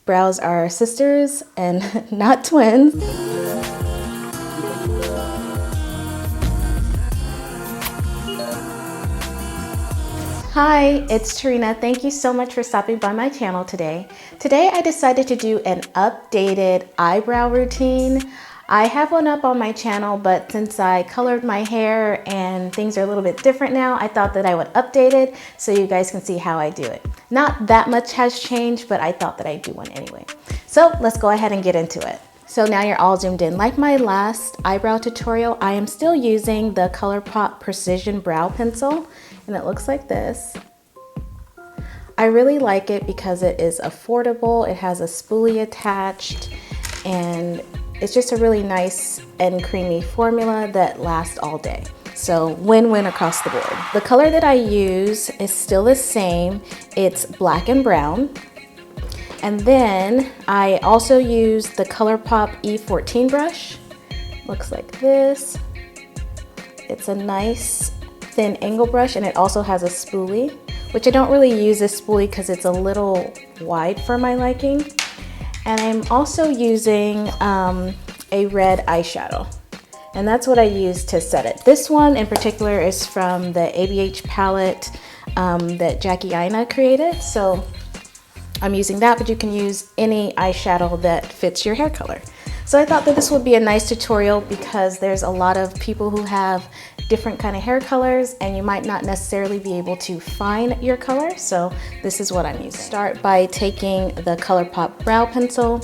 brows are sisters and not twins. Hi, it's Terreana. Thank you so much for stopping by my channel today. Today I decided to do an updated eyebrow routine. I have one up on my channel, but since I colored my hair and things are a little bit different now, I thought that I would update it so you guys can see how I do it. Not that much has changed, but I thought that I'd do one anyway. So let's go ahead and get into it. So now you're all zoomed in. Like my last eyebrow tutorial, I am still using the ColourPop Precision Brow Pencil, and it looks like this. I really like it because it is affordable, it has a spoolie attached, and it's just a really nice and creamy formula that lasts all day. So win-win across the board. The color that I use is still the same. It's black and brown. And then I also use the ColourPop E14 brush. Looks like this. It's a nice thin angle brush, and it also has a spoolie, which I don't really use this spoolie because it's a little wide for my liking. And I'm also using a red eyeshadow, and that's what I use to set it. This one in particular is from the ABH palette that Jackie Aina created, so I'm using that, but you can use any eyeshadow that fits your hair color. So I thought that this would be a nice tutorial because there's a lot of people who have different kind of hair colors and you might not necessarily be able to find your color. So this is what I'm using. Start by taking the ColourPop brow pencil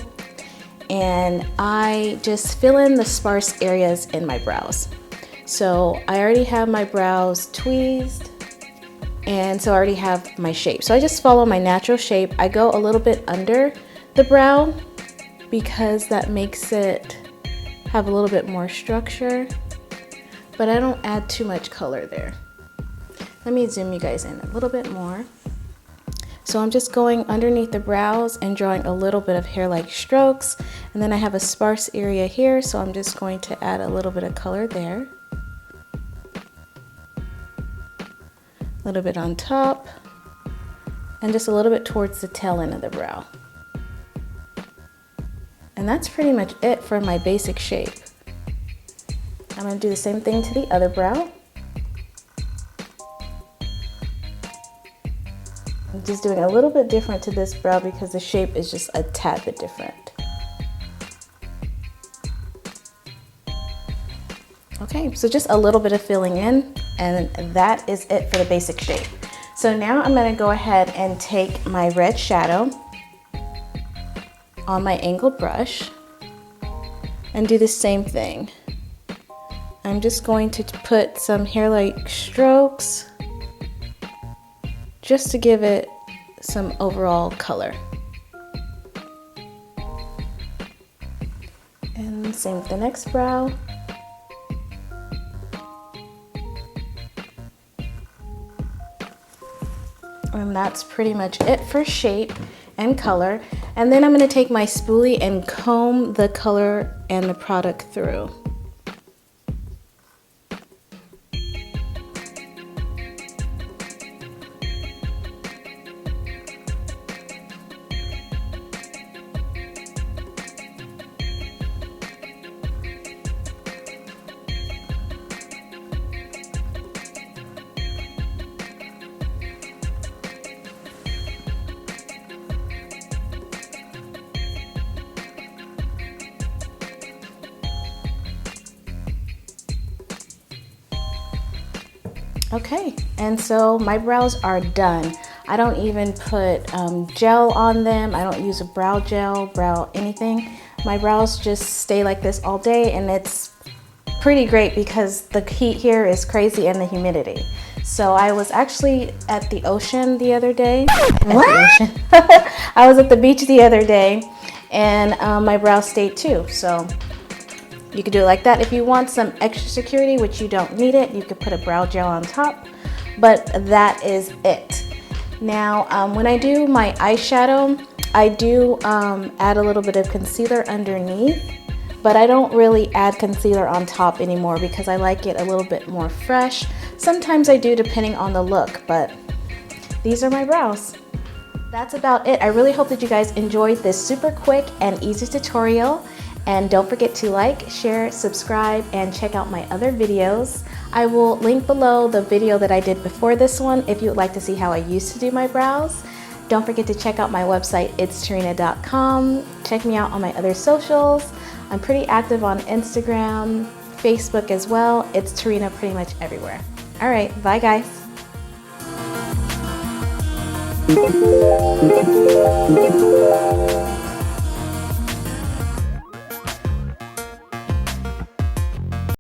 and I just fill in the sparse areas in my brows. So I already have my brows tweezed, and so I already have my shape. So I just follow my natural shape. I go a little bit under the brow because that makes it have a little bit more structure, but I don't add too much color there. Let me zoom you guys in a little bit more. So I'm just going underneath the brows and drawing a little bit of hair-like strokes, and then I have a sparse area here, so I'm just going to add a little bit of color there. A little bit on top, and just a little bit towards the tail end of the brow. And that's pretty much it for my basic shape. I'm going to do the same thing to the other brow. I'm just doing a little bit different to this brow because the shape is just a tad bit different. Okay, so just a little bit of filling in, and that is it for the basic shape. So now I'm going to go ahead and take my red shadow on my angled brush and do the same thing. I'm just going to put some hair-like strokes just to give it some overall color. And same with the next brow. And that's pretty much it for shape and color. And then I'm going to take my spoolie and comb the color and the product through. Okay, and so my brows are done. I don't even put gel on them. I don't use a brow gel, brow anything. My brows just stay like this all day, and it's pretty great because the heat here is crazy and the humidity. So I was actually at the ocean the other day. What? I was at the beach the other day, and my brows stayed too. So you could do it like that. If you want some extra security, which you don't need it, you could put a brow gel on top, but that is it. Now, when I do my eyeshadow, I do add a little bit of concealer underneath, but I don't really add concealer on top anymore because I like it a little bit more fresh. Sometimes I do depending on the look, but these are my brows. That's about it. I really hope that you guys enjoyed this super quick and easy tutorial. And don't forget to like, share, subscribe, and check out my other videos. I will link below the video that I did before this one if you would like to see how I used to do my brows. Don't forget to check out my website, itsterreana.com. Check me out on my other socials. I'm pretty active on Instagram, Facebook as well. It's Terreana pretty much everywhere. All right, bye guys. Thank you.